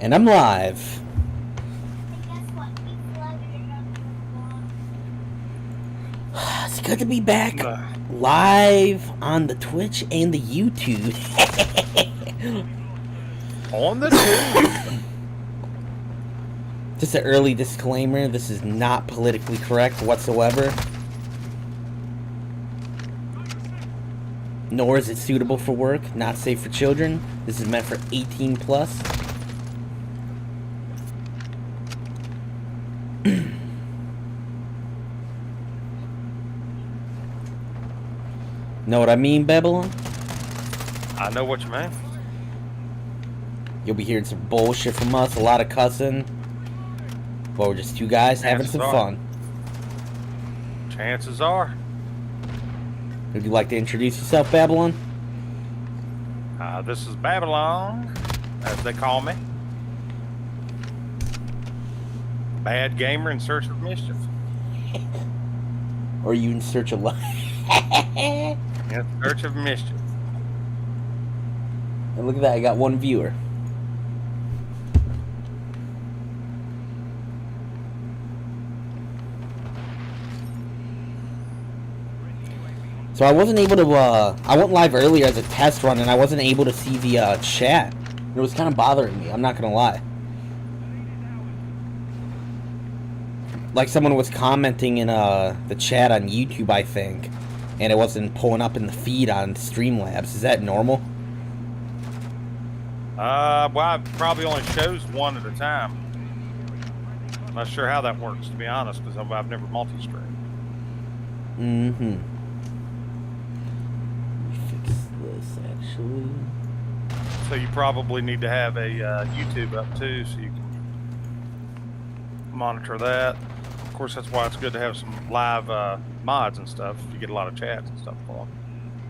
And I'm live. It's good to be back live on the Twitch and the YouTube. On the tube. Just an early disclaimer, this is not politically correct whatsoever. Nor is it suitable for work, not safe for children. This is meant for 18 plus. Know what I mean, Bbabylan? I know what you mean. You'll be hearing some bullshit from us, a lot of cussing. But we're just two guys having some fun. Chances are. Would you like to introduce yourself, Bbabylan? This is Bbabylan, as they call me. Bad gamer in search of mischief. Or are you in search of life? In search of mischief. And look at that, I got one viewer. So I wasn't able to, I went live earlier as a test run and I wasn't able to see the chat. It was kind of bothering me, I'm not gonna lie. Like someone was commenting in the chat on YouTube, I think, and it wasn't pulling up in the feed on Streamlabs. Is that normal? Well, it probably only shows one at a time. I'm not sure how that works, to be honest, because I've never multi-streamed. Mm-hmm. Fix this, actually. So you probably need to have a YouTube up, too, so you can monitor that. Of course, that's why it's good to have some live mods and stuff. You get a lot of chats and stuff going.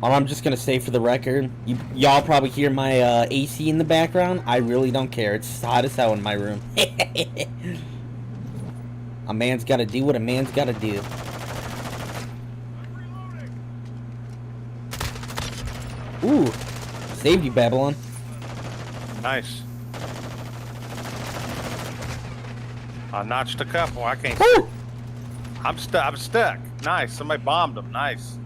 All I'm just gonna say for the record, y'all probably hear my AC in the background. I really don't care. It's hot as hell in my room. A man's gotta do what a man's gotta do. Ooh, saved you, Bbabylan. Nice. I notched a couple. I can't. Woo! I'm stuck. Nice. Somebody bombed them. Nice.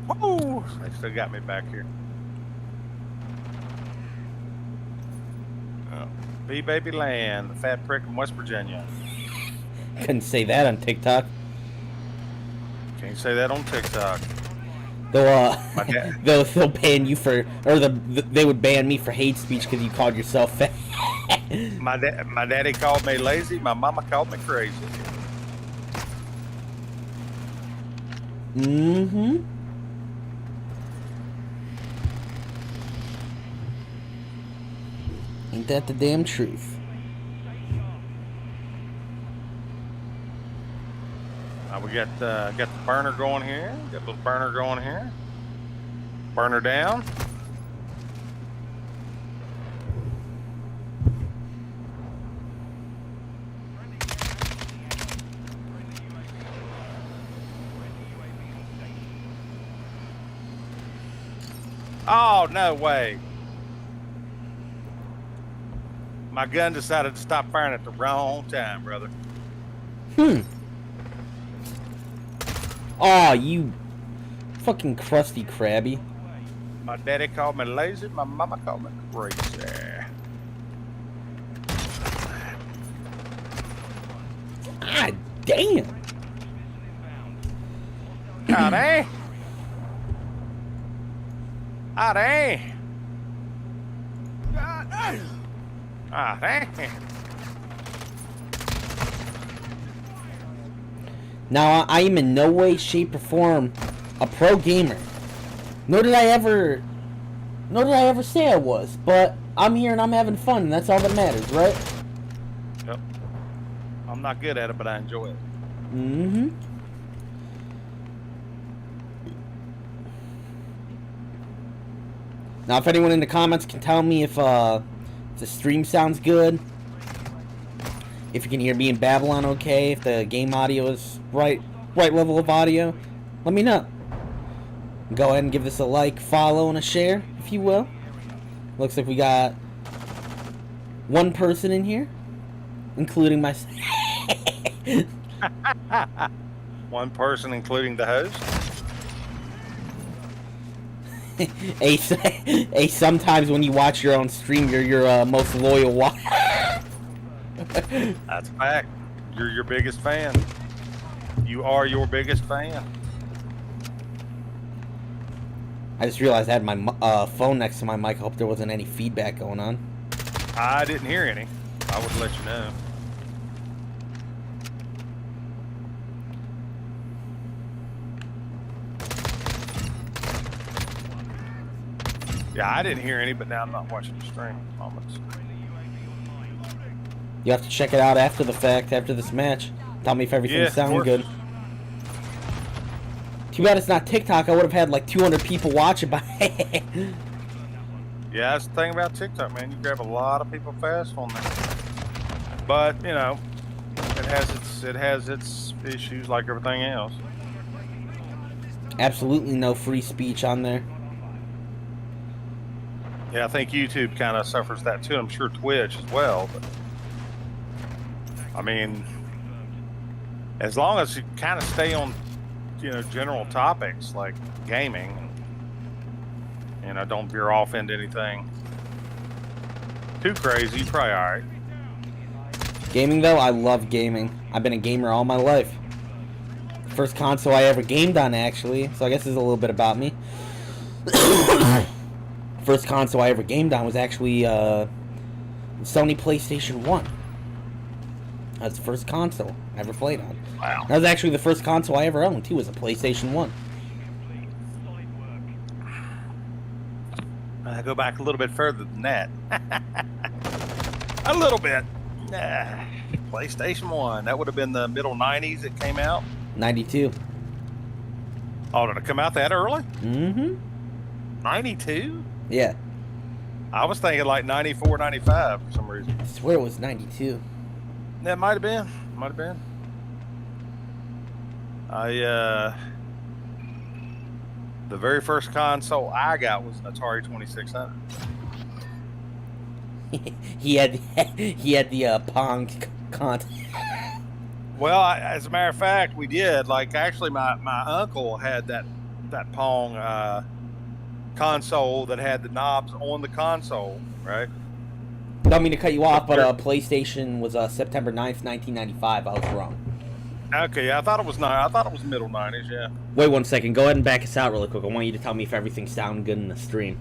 Woo! They still got me back here. Oh. Bbabylan, the fat prick in West Virginia. Couldn't say that on TikTok. Can't say that on TikTok. They'll ban you for, or they would ban me for hate speech because you called yourself fat. My daddy called me lazy. My mama called me crazy. Mm-hmm. Ain't that the damn truth? We got the burner going here. Got a little burner going here. Burner down. Oh, no way. My gun decided to stop firing at the wrong time, brother. Aw, you fucking crusty crabby. My daddy called me lazy. My mama called me crazy. Ah, damn. Howdy. Howdy. Howdy. Now, I am in no way, shape, or form a pro gamer. Nor did I ever say I was. But I'm here and I'm having fun, and that's all that matters, right? Yep. I'm not good at it, but I enjoy it. Mm-hmm. Now, if anyone in the comments can tell me if the stream sounds good, if you can hear me and Bbabylan okay, if the game audio is right level of audio, let me know. Go ahead and give this a like, follow, and a share, if you will. Looks like we got One person in here, including myself. One person, including the host. Ace, sometimes when you watch your own stream, you're your most loyal watcher. That's a fact. You're your biggest fan. You are your biggest fan. I just realized I had my phone next to my mic. I hope there wasn't any feedback going on. I didn't hear any. I would let you know. Yeah, I didn't hear any, but now I'm not watching the stream. Moments. You have to check it out after the fact, after this match. Tell me if everything's sounding good. Too bad it's not TikTok. I would have had like 200 people watch it by. Yeah, that's the thing about TikTok, man. You grab a lot of people fast on there. But you know, it has its issues like everything else. Absolutely no free speech on there. Yeah, I think YouTube kind of suffers that too. I'm sure Twitch as well. But I mean, as long as you kind of stay on, you know, general topics like gaming, you know, don't veer off into anything too crazy, you're probably all right. Gaming though, I love gaming. I've been a gamer all my life. First console I ever gamed on, actually, so I guess this is a little bit about me. First console I ever gamed on was actually Sony PlayStation 1. That's the first console I ever played on. Wow. That was actually the first console I ever owned, too, was a PlayStation 1. I go back a little bit further than that. A little bit. PlayStation 1. That would have been the middle 90s it came out. 92. Oh, did it come out that early? Mm-hmm. 92? Yeah. I was thinking like 94, 95 for some reason. I swear it was 92. That might have been. Might have been. The very first console I got was an Atari 2600. he had the Pong content. Well, as a matter of fact, we did. Like, actually, my uncle had that Pong console that had the knobs on the console, right? Don't mean to cut you off, but PlayStation was September 9th, 1995. I was wrong. Okay, yeah, I thought it was middle 90s, yeah. Wait 1 second. Go ahead and back us out really quick. I want you to tell me if everything sounded good in the stream.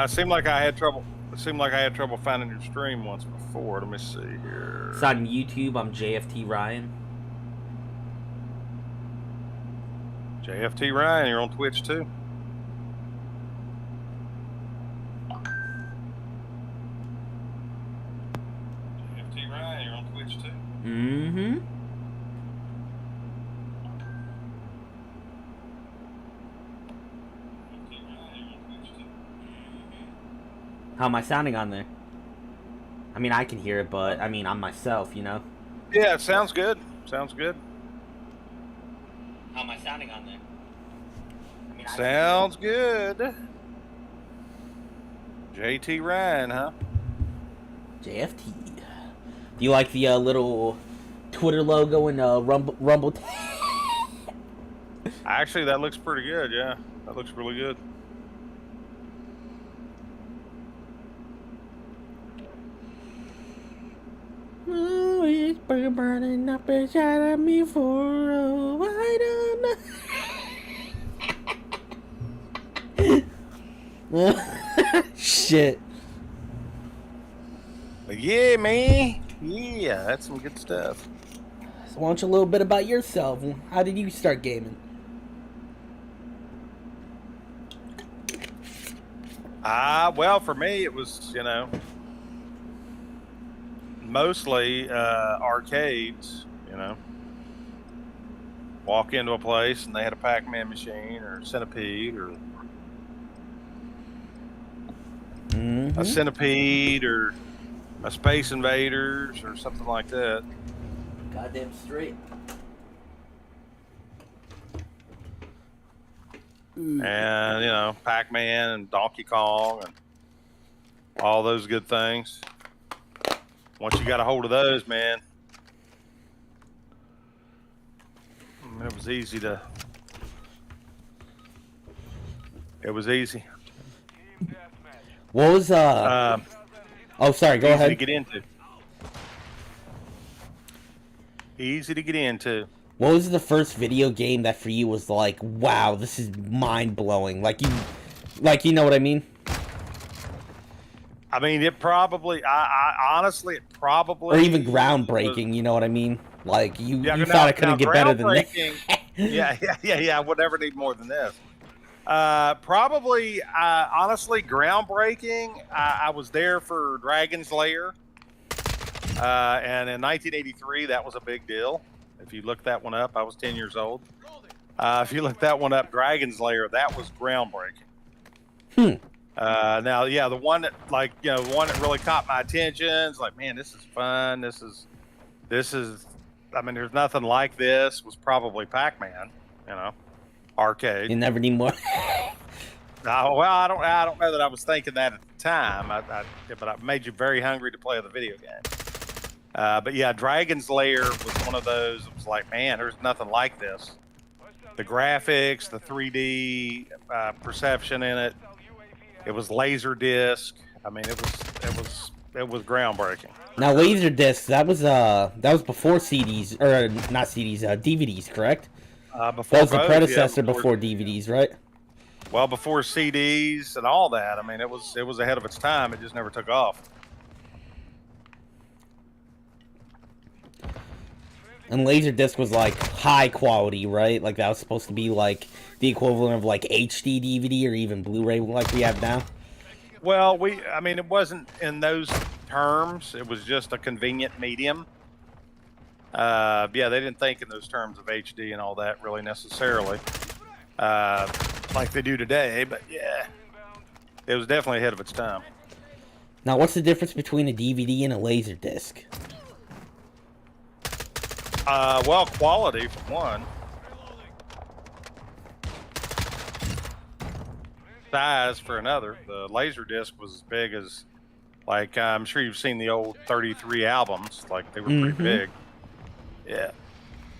Seemed like I had trouble finding your stream once before. Let me see here. It's on YouTube. I'm JFT Ryan. JFT Ryan, you're on Twitch too. JFT Ryan, you're on Twitch too. Mm-hmm. How am I sounding on there? I mean, I can hear it, but I mean, I'm myself, you know? Yeah, it sounds good. Sounds good. How am I sounding on there? I mean, sounds good. JT Ryan, huh? JFT. Do you like the little Twitter logo and Rumble? Actually, that looks pretty good, yeah. That looks really good. Oh, it's burning up inside of me for I don't know. Shit. Yeah, man. Yeah, that's some good stuff. So why don't you a little bit about yourself? How did you start gaming? Well, for me, it was, you know, mostly arcades, you know. Walk into a place and they had a Pac-Man machine or Centipede or a Centipede or a Space Invaders or something like that. Goddamn straight. and you know, Pac-Man and Donkey Kong and all those good things. Once you got a hold of those, man, it was easy to. It was easy. What was oh, sorry. Go easy ahead. to get into. Easy to get into. What was the first video game that for you was like, wow, this is mind blowing? Like you know what I mean? I mean, it probably. I honestly, it probably. Or even groundbreaking. You know what I mean? Like you Yeah, thought it couldn't get better than that. yeah. I would never need more than this. Probably, honestly, groundbreaking. I was there for Dragon's Lair, and in 1983, that was a big deal. If you look that one up, I was 10 years old. If you look that one up, Dragon's Lair, that was groundbreaking. Now, yeah, the one that, like, you know, the one that really caught my attention is like, man, this is fun. This is. I mean, there's nothing like this. Was probably Pac-Man, you know, arcade. You never need more. Well, I don't know that I was thinking that at the time. But I made you very hungry to play the video game. But yeah, Dragon's Lair was one of those. It was like, man, there's nothing like this. The graphics, the 3D perception in it. It was laser disc. I mean, it was groundbreaking. Now, Laserdisc, that was before CDs, or not CDs, DVDs, correct? Before that was the both, predecessor yeah, before DVDs, right? Well, before CDs and all that. I mean, it was ahead of its time. It just never took off. And Laserdisc was like high quality, right? Like that was supposed to be like the equivalent of like HD DVD or even Blu-ray like we have now. Well, I mean, it wasn't in those terms. It was just a convenient medium. Yeah, they didn't think in those terms of HD and all that really necessarily, like they do today. But yeah, it was definitely ahead of its time. Now, what's the difference between a DVD and a Laserdisc? Well, quality for one. Size for another. The Laserdisc was as big as, like, I'm sure you've seen the old 33 albums. Like, they were pretty big. Yeah.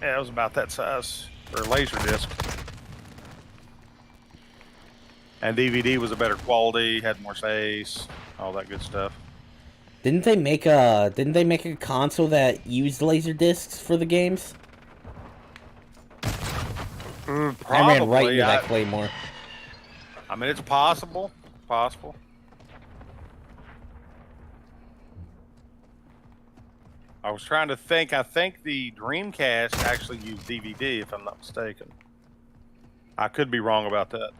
Yeah, it was about that size for a Laserdisc. And DVD was a better quality, had more space, all that good stuff. Didn't they make a console that used laser discs for the games? Probably. I ran right into that Claymore. I mean, it's possible. Possible. I was trying to think. I think the Dreamcast actually used DVD, if I'm not mistaken. I could be wrong about that.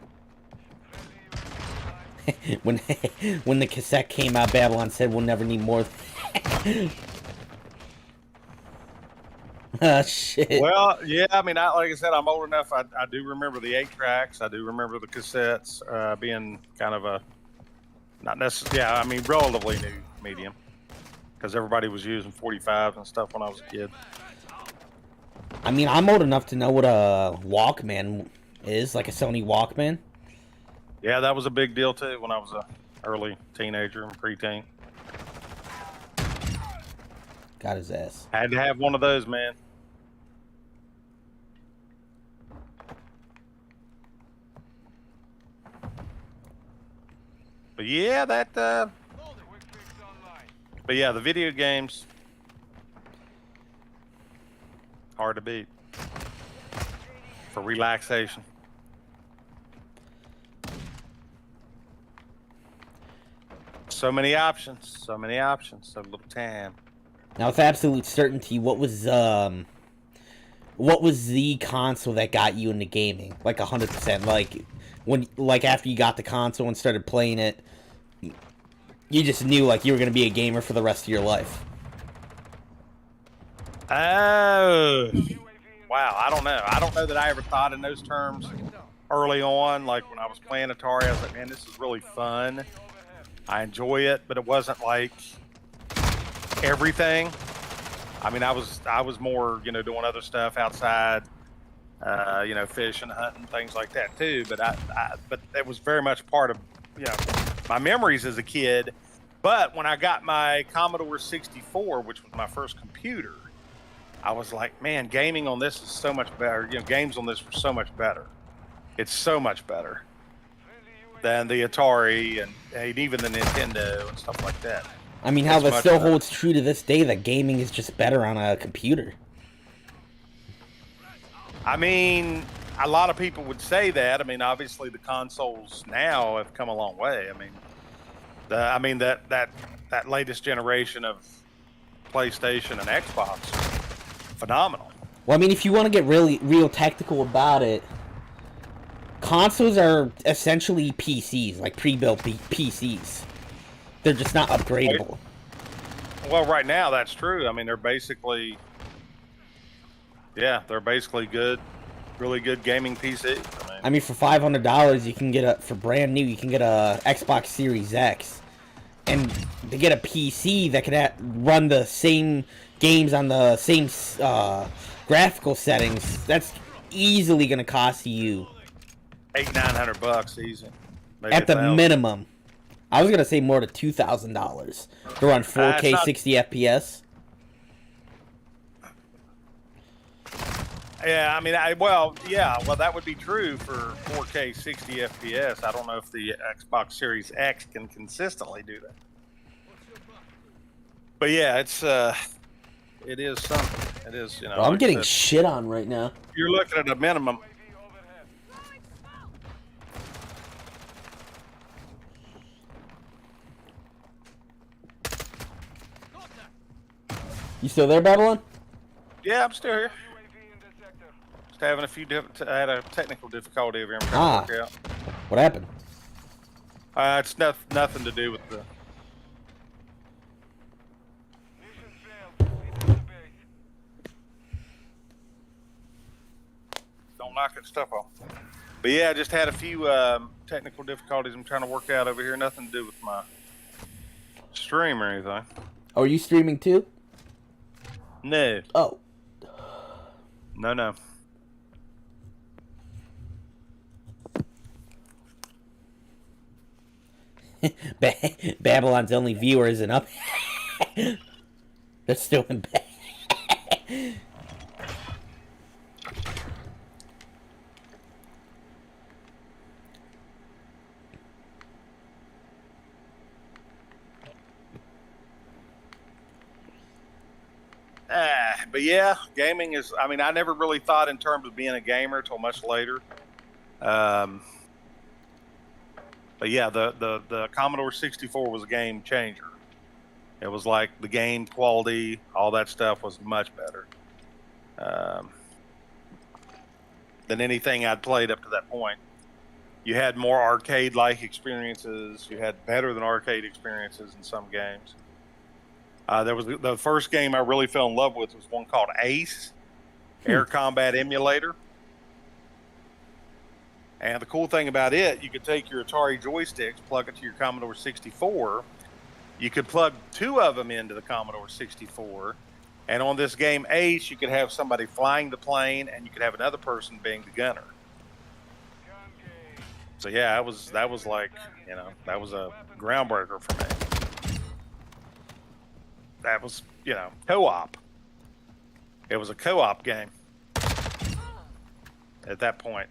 when the cassette came out, Bbabylan said we'll never need more. Oh, shit. Well, yeah, I mean, like I said, I'm old enough. I do remember the 8-tracks. I do remember the cassettes being kind of a, not necessarily, yeah, I mean, relatively new medium. Because everybody was using 45 and stuff when I was a kid. I mean, I'm old enough to know what a Walkman is, like a Sony Walkman. Yeah, that was a big deal, too, when I was a early teenager and preteen. Got his ass. Had to have one of those, man. But yeah, but yeah, the video games, hard to beat for relaxation. So many options, so little time. Now, with absolute certainty, what was the console that got you into gaming? Like 100%. Like after you got the console and started playing it, you just knew like you were gonna be a gamer for the rest of your life. Oh, wow! I don't know. I don't know that I ever thought in those terms early on. Like when I was playing Atari, I was like, man, this is really fun. I enjoy it, but it wasn't like everything. I mean, I was more, doing other stuff outside you know, fishing, hunting, things like that too. But but that was very much part of, you know, my memories as a kid. But when I got my Commodore 64, which was my first computer, I was like, man, gaming on this is so much better. You know, games on this were so much better. It's so much better than the Atari and even the Nintendo and stuff like that. I mean, how that still holds true to this day, that gaming is just better on a computer. I mean, a lot of people would say that. I mean, obviously the consoles now have come a long way. I mean, that latest generation of PlayStation and Xbox, phenomenal. Well, I mean, if you want to get real technical about it, consoles are essentially PCs, like pre-built PCs. They're just not upgradable. Well, right now that's true. I mean, they're basically, yeah, they're basically good, really good gaming PCs. I mean, for $500, you can get for brand new, you can get a Xbox Series X, and to get a PC that can run the same games on the same graphical settings, that's easily going to cost you $800-900 easy. Maybe at the minimum. I was gonna say more to $2,000 to run 4K 60 FPS. Yeah, I mean, well, that would be true for 4K 60 FPS. I don't know if the Xbox Series X can consistently do that. But yeah, it is something. It is, you know. Bro, I'm getting shit on right now. You're looking at a minimum. You still there, Bbabylan? Yeah, I'm still here. Just having I had a technical difficulty over here. I'm trying to work out. What happened? It's nothing to do with the. Don't knock that stuff off. But yeah, I just had a few technical difficulties I'm trying to work out over here. Nothing to do with my stream or anything. Oh, are you streaming too? No. Oh. No. Bbabylan's only viewer isn't up. They're still in bed. But yeah, gaming is, I mean, I never really thought in terms of being a gamer until much later. But yeah, the Commodore 64 was a game changer. It was like the game quality, all that stuff was much better than anything I'd played up to that point. You had more arcade-like experiences. You had better than arcade experiences in some games. There was the first game I really fell in love with was one called Ace, Air Combat Emulator. And the cool thing about it, you could take your Atari joysticks, plug it to your Commodore 64. You could plug two of them into the Commodore 64. And on this game Ace, you could have somebody flying the plane, and you could have another person being the gunner. So yeah, that was like, you know, that was a groundbreaker for me. That was, you know, co-op. It was a co-op game at that point.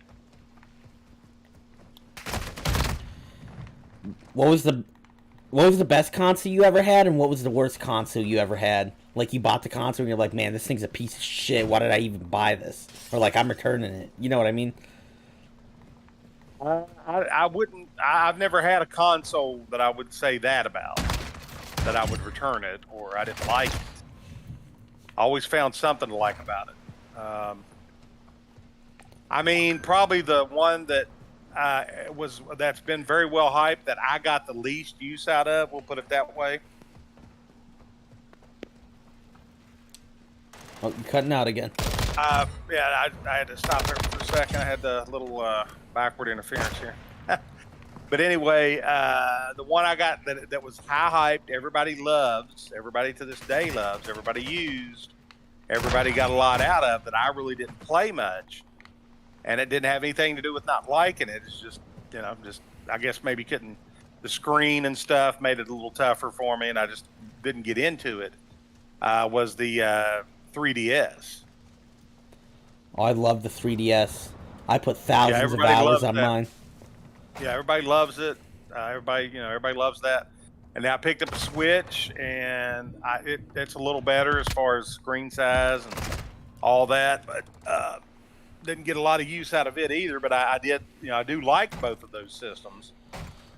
What was the best console you ever had, and what was the worst console you ever had? Like, you bought the console and you're like, man, this thing's a piece of shit. Why did I even buy this? Or like, I'm returning it. You know what I mean? I wouldn't. I've never had a console that I would say that about. That I would return it, or I didn't like it. I always found something to like about it. I mean, probably the one that that's been very well hyped that I got the least use out of. We'll put it that way. Oh, you're cutting out again. Yeah, I had to stop there for a second. I had the little backward interference here. But anyway, the one I got that was high hyped, everybody loves, everybody to this day loves, everybody used, everybody got a lot out of, that I really didn't play much, and it didn't have anything to do with not liking it. It's just, just I guess maybe couldn't. The screen and stuff made it a little tougher for me, and I just didn't get into it. Was the 3DS. Oh, I love the 3DS. I put thousands of everybody hours loves on that. mine. Yeah, everybody loves it. Everybody loves that. And now I picked up a Switch, and it's a little better as far as screen size and all that, but didn't get a lot of use out of it either. But I did, I do like both of those systems.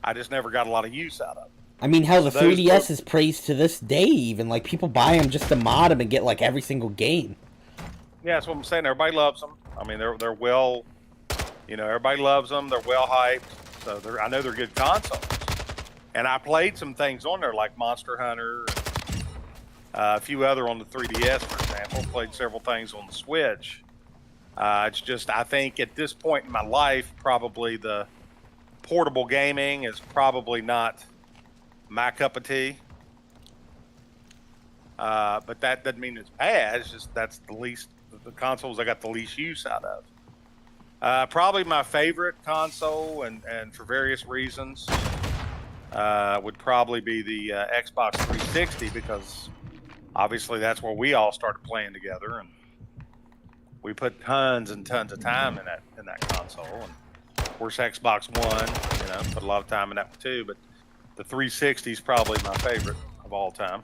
I just never got a lot of use out of them. I mean, hell, the 3DS is praised to this day. Even like people buy them just to mod them and get like every single game. Yeah, that's what I'm saying. Everybody loves them. I mean, they're well, everybody loves them. They're well hyped. So I know they're good consoles. And I played some things on there like Monster Hunter, and, a few other on the 3DS, for example. Played several things on the Switch. It's just, I think at this point in my life, probably the portable gaming is probably not my cup of tea. But that doesn't mean it's bad. It's just that's the consoles I got the least use out of. Probably my favorite console, and for various reasons, would probably be the Xbox 360, because obviously that's where we all started playing together, and we put tons and tons of time in that console. And of course, Xbox One, put a lot of time in that one too. But the 360 is probably my favorite of all time.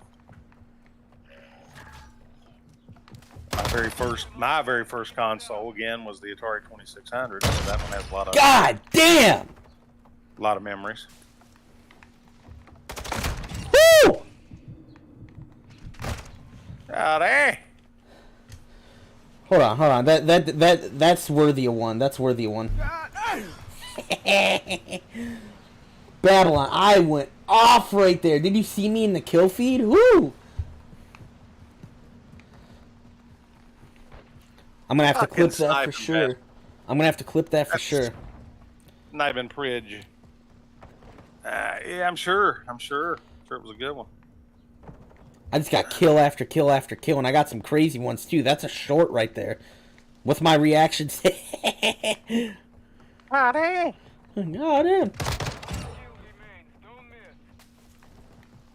My very first console again was the Atari 2600. So that one has God damn! A lot of memories. Woo! Howdy. Hold on. That's worthy of one. That's worthy of one. Bbabylan, I went off right there. Did you see me in the kill feed? Woo! I'm gonna have to clip that for sure. I'm gonna have to clip that for sure. Sniping Pridge. Yeah, I'm sure. I'm sure it was a good one. I just got kill after kill after kill, and I got some crazy ones too. That's a short right there. What's my reaction? Howdy. Howdy.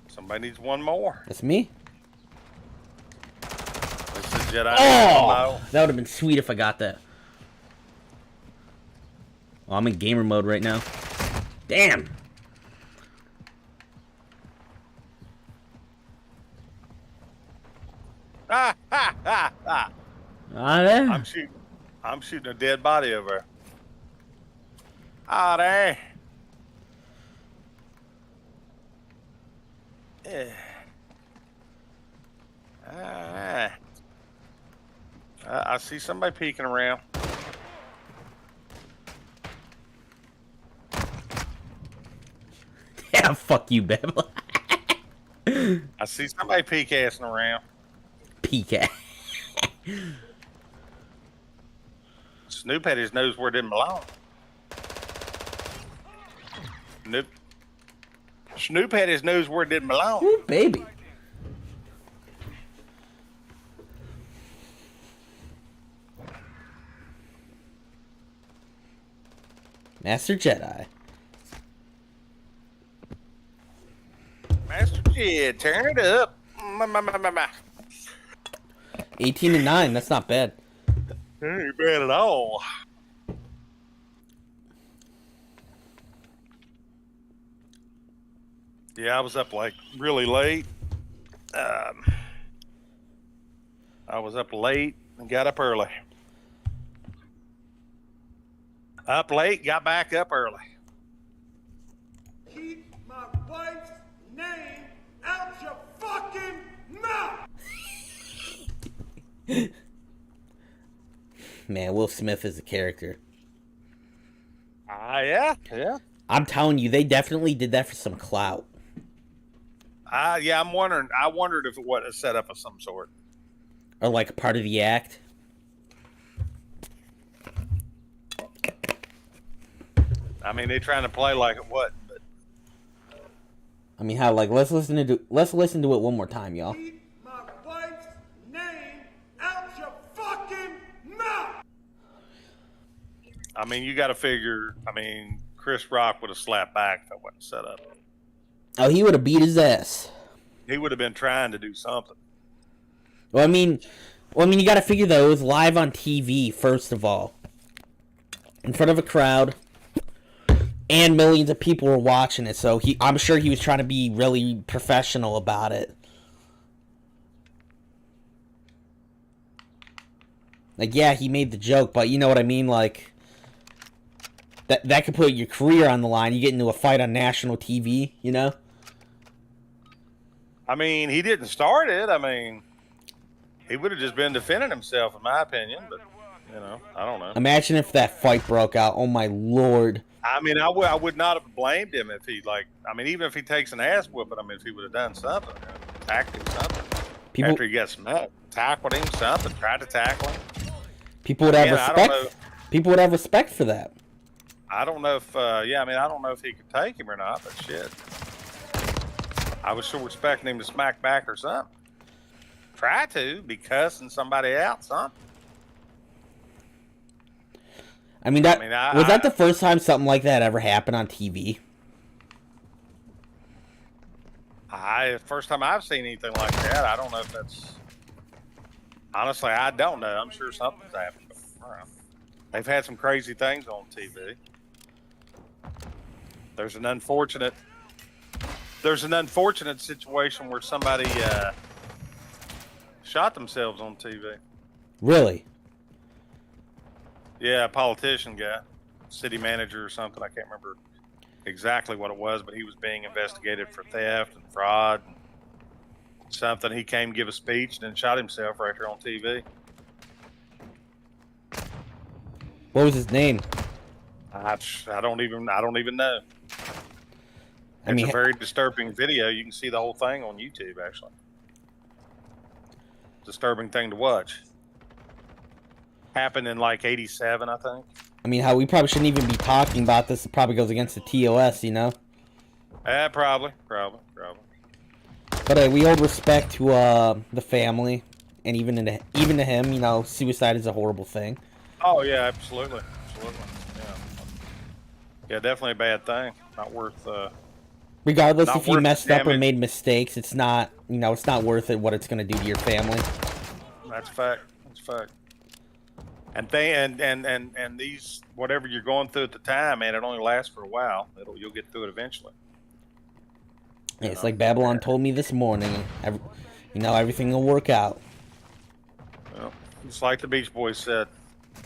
Somebody needs one more. That's me. This is Jedi. Oh, that would have been sweet if I got that. Oh, I'm in gamer mode right now. Damn. Ha ha ha ha. I'm shooting a dead body over there. Howdy. Yeah. I see somebody peeking around. Yeah, fuck you, Bbabylan. I see somebody peek-assing around. Peek-ass. Snoop had his nose where it didn't belong. Snoop had his nose where it didn't belong. Ooh, baby. Master Jedi. Master Jedi, turn it up. 18-9, that's not bad. Ain't bad at all. Yeah, I was up like really late. I was up late and got up early. Up late, got back up early. Keep my wife's name out your fucking mouth! Man, Will Smith is a character. Yeah. I'm telling you, they definitely did that for some clout. Yeah, I'm wondering. I wondered if it was a setup of some sort. Or like a part of the act. I mean, they trying to play like it wasn't, but I mean, how? Like, let's listen to it one more time, y'all. Keep my wife's name out your fucking mouth! I mean, you got to figure. I mean, Chris Rock would have slapped back if that wasn't set up. Oh, he would have beat his ass. He would have been trying to do something. Well, I mean, you got to figure though, it was live on TV first of all, in front of a crowd, and millions of people were watching it. So I'm sure he was trying to be really professional about it. Like, yeah, he made the joke, but you know what I mean? Like, that could put your career on the line. You get into a fight on national TV, you know? I mean, he didn't start it. I mean, he would have just been defending himself, in my opinion. But, you know, I don't know. Imagine if that fight broke out. Oh, my Lord. I mean, I would not have blamed him if he, like, I mean, even if he takes an ass whooping, I mean, if he would have done something, attacked him something. After he got smacked, tackled him something, tried to tackle him. People would have respect. People would have respect for that. I don't know if, I don't know if he could take him or not, but shit. I was still expecting him to smack back or something. Try to, be cussing somebody out, something. I mean, was that the first time something like that ever happened on TV? First time I've seen anything like that. I don't know if that's... Honestly, I don't know. I'm sure something's happened. They've had some crazy things on TV. There's an unfortunate situation where somebody shot themselves on TV. Really? Yeah, a politician guy, city manager or something. I can't remember exactly what it was, but he was being investigated for theft and fraud and something. He came to give a speech and then shot himself right here on TV. What was his name? I don't even know. It's a very disturbing video. You can see the whole thing on YouTube, actually. Disturbing thing to watch. Happened in like 87, I think. I mean, how we probably shouldn't even be talking about this. It probably goes against the TOS, you know? Probably. But we hold respect to the family, and even to him. You know, suicide is a horrible thing. Oh yeah, absolutely. Yeah, definitely a bad thing. Not worth. Regardless if you messed up or made mistakes, it's not. You know, it's not worth it. What it's going to do to your family. That's fact. And these whatever you're going through at the time, man, it only lasts for a while. You'll get through it eventually. Yeah, it's like Bbabylan told me this morning. Everything will work out. Well, it's like the Beach Boys said.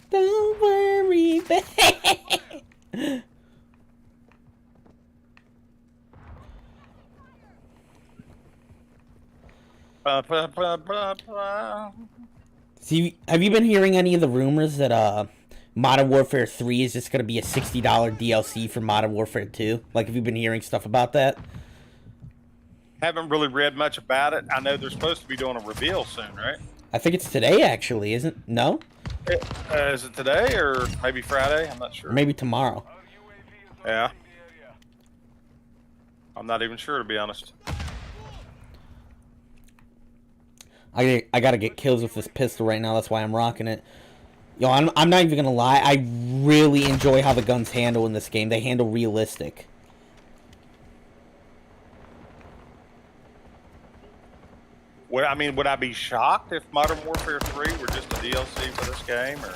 Don't worry, babe. See, have you been hearing any of the rumors that Modern Warfare 3 is just going to be a $60 DLC for Modern Warfare 2? Like, have you been hearing stuff about that? Haven't really read much about it. I know they're supposed to be doing a reveal soon, right? I think it's today, actually, isn't it? No? Is it today or maybe Friday? I'm not sure. Or maybe tomorrow. Yeah. I'm not even sure, to be honest. I gotta get kills with this pistol right now. That's why I'm rocking it. Yo, I'm not even gonna lie. I really enjoy how the guns handle in this game. They handle realistic. Would I be shocked if Modern Warfare 3 were just a DLC for this game, or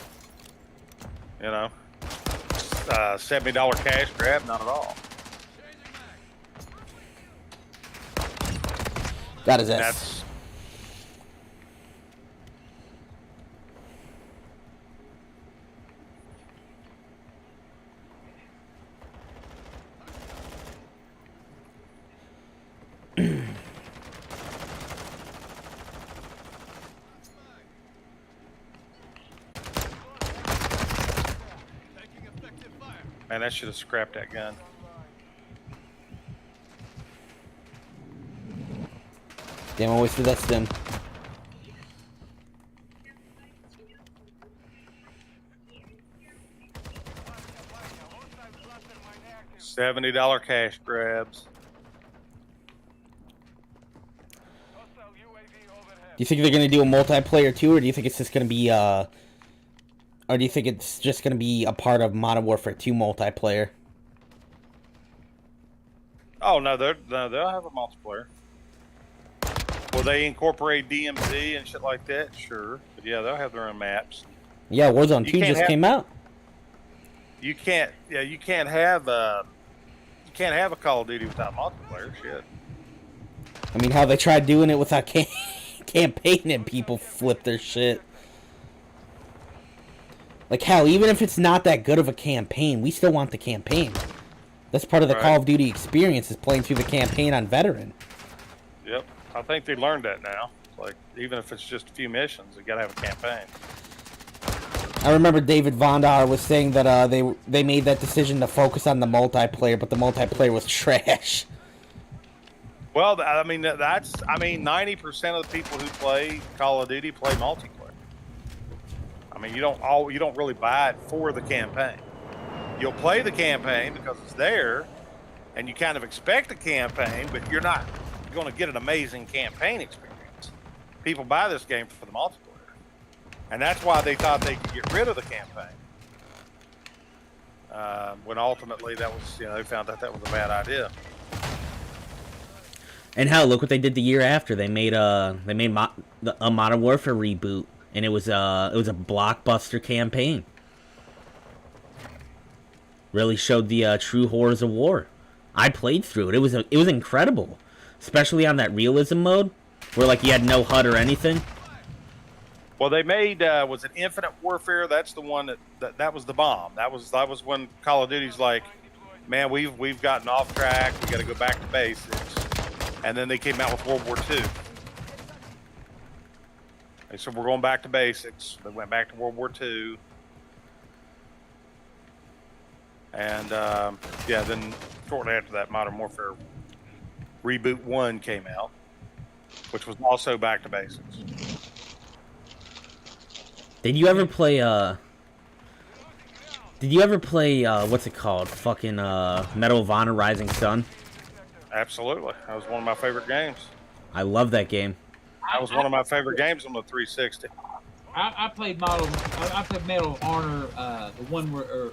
$70 cash grab? Not at all. Got his ass. Man, I should have scrapped that gun. Damn, I wasted that stim. $70 cash grabs. Do you think they're gonna do a multiplayer too, or do you think it's just gonna be Or do you think it's just going to be a part of Modern Warfare 2 multiplayer? Oh no, they'll have a multiplayer. Will they incorporate DMZ and shit like that? Sure, but yeah, they'll have their own maps. Yeah, Warzone 2 just came out. You can't have a Call of Duty without multiplayer. Shit. I mean, how they tried doing it without campaign and people flip their shit. Like, hell, even if it's not that good of a campaign, we still want the campaign. That's part of the Call of Duty experience, is playing through the campaign on Veteran. Yep. I think they learned that now. Like, even if it's just a few missions, you gotta have a campaign. I remember David Vondar was saying that they made that decision to focus on the multiplayer, but the multiplayer was trash. Well, I mean, 90% of the people who play Call of Duty play multiplayer. I mean, you don't really buy it for the campaign. You'll play the campaign because it's there, and you kind of expect a campaign, but you're not going to get an amazing campaign experience. People buy this game for the multiplayer, and that's why they thought they could get rid of the campaign. When ultimately that was, they found out that was a bad idea. And hell, look what they did the year after. They made a Modern Warfare reboot, and it was a blockbuster campaign. Really showed the true horrors of war. I played through it. It was incredible, especially on that realism mode, where like you had no HUD or anything. Well, they made was it Infinite Warfare? That's the one that was the bomb. That was when Call of Duty's like, man, we've gotten off track. We got to go back to basics. And then they came out with World War II. They said we're going back to basics. They went back to World War II. And then shortly after that, Modern Warfare Reboot 1 came out, which was also back to basics. Did you ever play what's it called? Fucking Medal of Honor Rising Sun? Absolutely. That was one of my favorite games. I love that game. That was one of my favorite games on the 360. I played Medal of Honor, the one where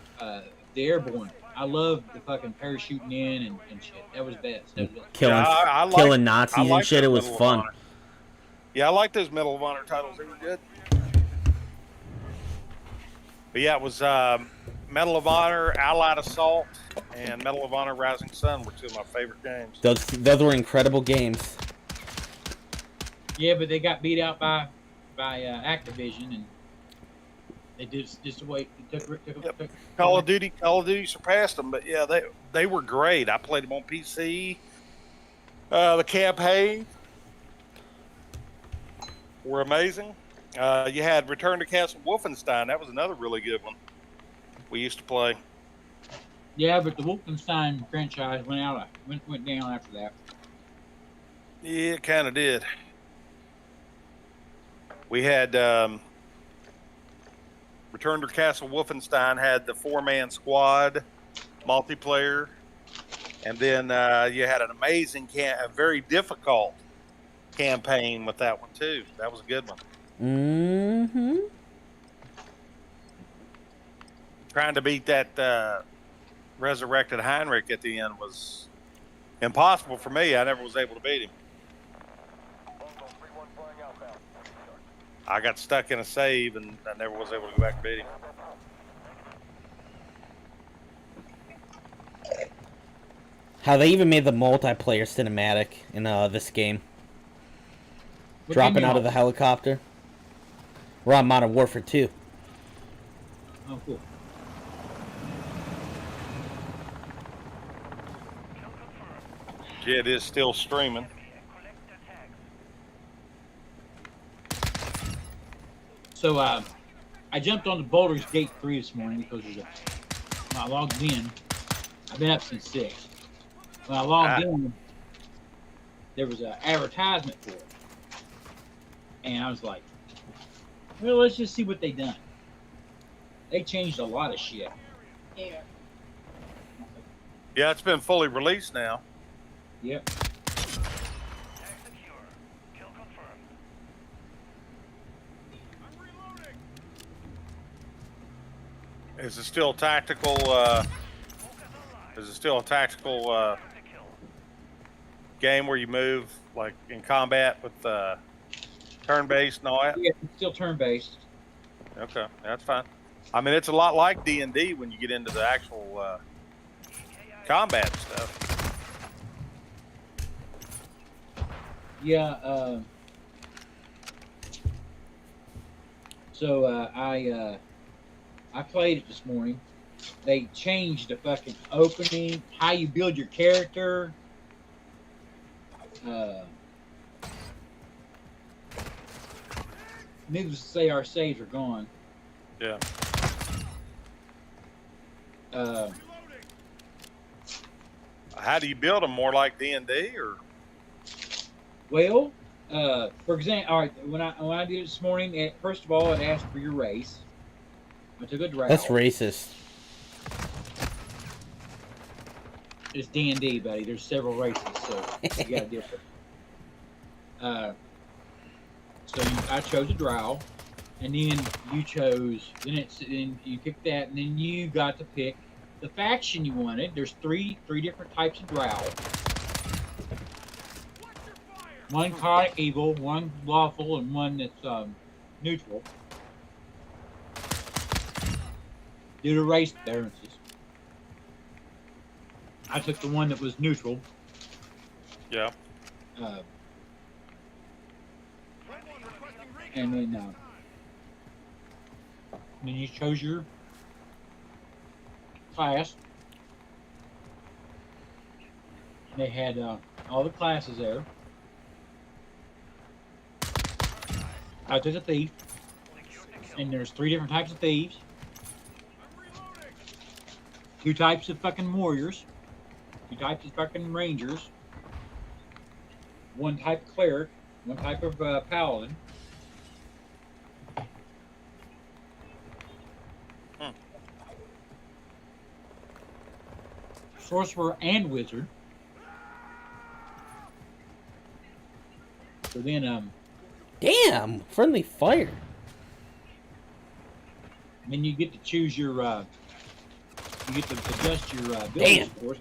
the Airborne. I loved the fucking parachuting in and shit. That was best. That was killing Nazis and shit. It was fun. Yeah, I like those Medal of Honor titles. They were good. But yeah, it was Medal of Honor, Allied Assault, and Medal of Honor Rising Sun were two of my favorite games. Those were incredible games. Yeah, but they got beat out by Activision, and they did just the way it took. Call of Duty surpassed them, but yeah, they were great. I played them on PC. The campaign were amazing. You had Return to Castle Wolfenstein. That was another really good one we used to play. Yeah, but the Wolfenstein franchise went down after that. Yeah, it kind of did. We had Return to Castle Wolfenstein had the 4-man squad multiplayer, and then you had an amazing, a very difficult campaign with that one too. That was a good one. Mm-hmm. Trying to beat that resurrected Heinrich at the end was impossible for me. I never was able to beat him. I got stuck in a save and I never was able to go back and beat him. How they even made the multiplayer cinematic in this game. Dropping out of the helicopter. We're on Modern Warfare 2. Oh, cool. Yeah, it is still streaming. So I jumped on the Baldur's Gate 3 this morning because when I logged in, I've been up since 6. When I logged in, there was an advertisement for it. And I was like, well, let's just see what they done. They changed a lot of shit. Yeah. Yeah, it's been fully released now. Yep. Is it still tactical? Is it still a tactical game where you move like in combat with turn-based and all that? Yeah, it's still turn-based. Okay, that's fine. I mean, it's a lot like D&D when you get into the actual combat stuff. Yeah. So I played it this morning. They changed the fucking opening, how you build your character. Needless to say, our saves are gone. Yeah. How do you build them? More like D&D, or? Well, for example, all right. When I did it this morning, first of all, it asked for your race. I took a drow. That's racist. It's D&D, buddy. There's several races, so you gotta deal with it. I chose a drow, and then you chose. Then you picked that, and then you got to pick the faction you wanted. There's three different types of drow. One chaotic evil, one lawful, and one that's neutral. Due to race differences. I took the one that was neutral. Yeah. And then you chose your class. They had all the classes there. I took a thief, and there's 3 different types of thieves. 2 types of fucking warriors. 2 types of fucking rangers. 1 type of cleric. 1 type of paladin. Sorcerer and wizard. So then, Damn! Friendly fire. then you get to choose your, you get to adjust your ability Damn. scores.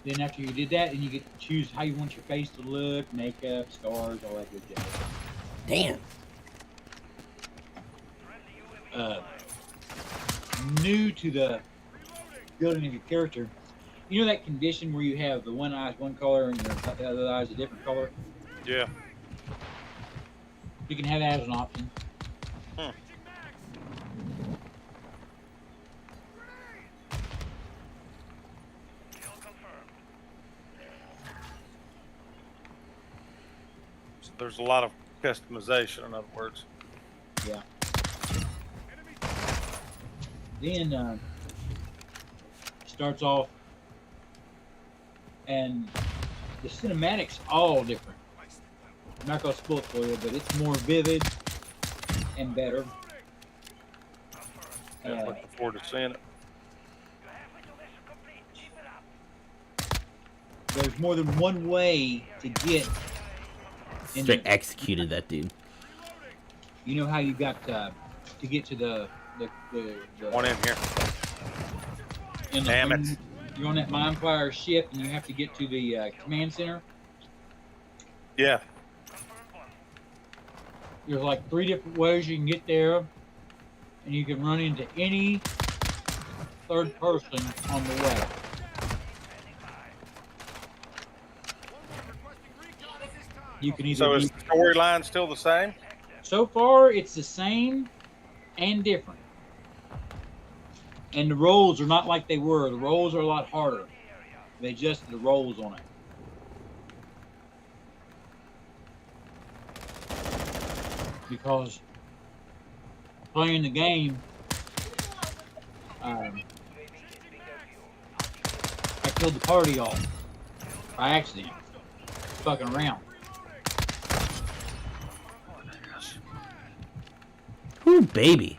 Then after you did that, then you get to choose how you want your face to look, makeup, scars, all that good jazz. Damn. New to the building of your character, you know that condition where you have the one eye's one color and the other eye's a different color? Yeah. You can have that as an option. So there's a lot of customization, in other words. Yeah. Then starts off, and the cinematics all different. I'm not gonna spoil it for you, but it's more vivid and better. Yeah, looking forward to seeing it. There's more than one way to get. Straight executed that dude. You know how you got to get to the One in here. Damn it. You're on that Mind Flyer ship, and you have to get to the command center. Yeah. There's like 3 different ways you can get there, and you can run into any third person on the way. You can either. So is the storyline still the same? So far, it's the same and different. And the rolls are not like they were. The rolls are a lot harder. They adjusted the rolls on it. Because playing the game, I killed the party off by accident. Fucking around. Whew. Ooh, baby.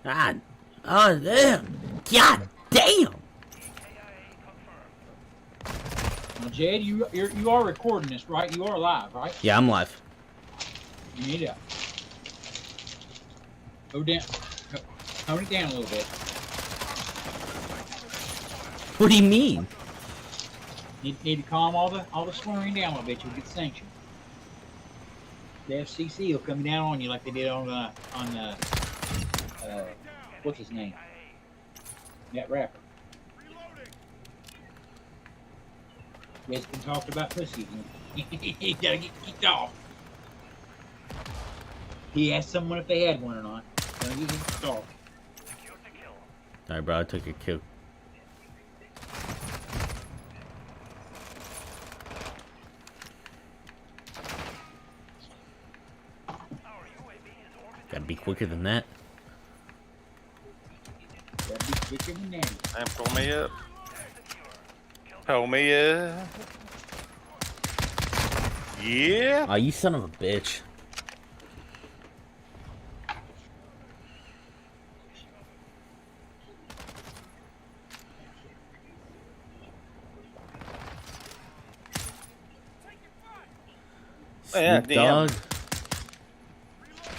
God. Oh, damn. God damn. Now, Jed, you are recording this, right? You are live, right? Yeah, I'm live. You need to go down, tone it down a little bit. What do you mean? Need to calm all the swearing down a little bit. You'll get sanctioned. The FCC will come down on you like they did on what's his name? That rapper. You guys been talking about pussy. He gotta get kicked off. He asked someone if they had one or not. Gotta get kicked off. Alright, bro, I took a kill. Gotta be quicker than that. Gotta be quicker than that. And pull me up. Pull me up. Yeah. Oh, you son of a bitch. Yeah, Snoop damn. Dogg.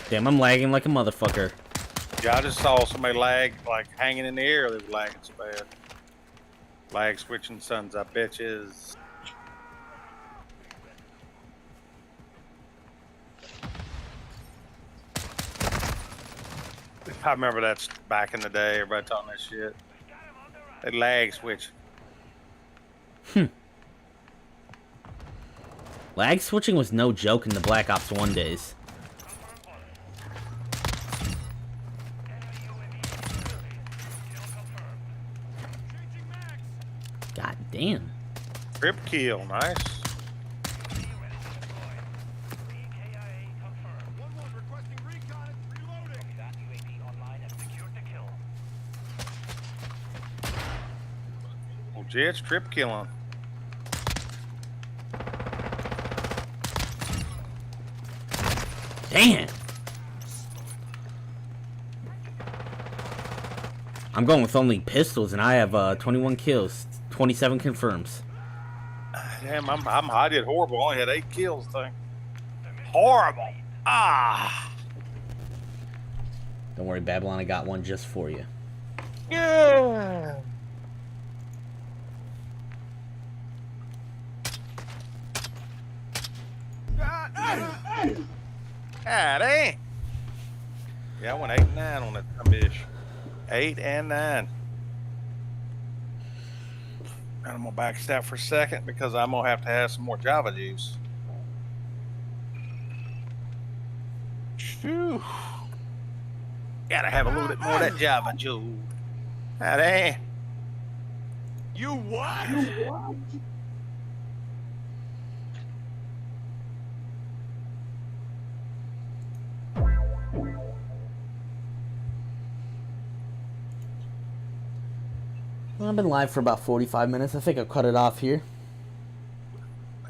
Damn, I'm lagging like a motherfucker. Yeah, I just saw somebody lag, like hanging in the air. They were lagging so bad. Lag switching sons of bitches. I remember that's back in the day. Everybody talking that shit. They lag switch. Lag switching was no joke in the Black Ops 1 days. God damn. Trip kill, nice. Well, Jet's trip killing. Damn. I'm going with only pistols, and I have 21 kills, 27 confirms. Damn, I'm I did horrible. I only had 8 kills, thing. Horrible. Ah. Don't worry, Bbabylan, I got one just for you. Yeah. God dang. Yeah, I went 8 and 9 on that bitch. 8 and 9. And I'm gonna backstab for a second because I'm gonna have to have some more Java juice. Phew. Gotta have a little bit more of that Java juice. God dang. You what? Well, I've been live for about 45 minutes. I think I'll cut it off here.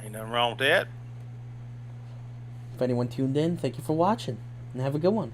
Ain't nothing wrong with that. If anyone tuned in, thank you for watching, and have a good one.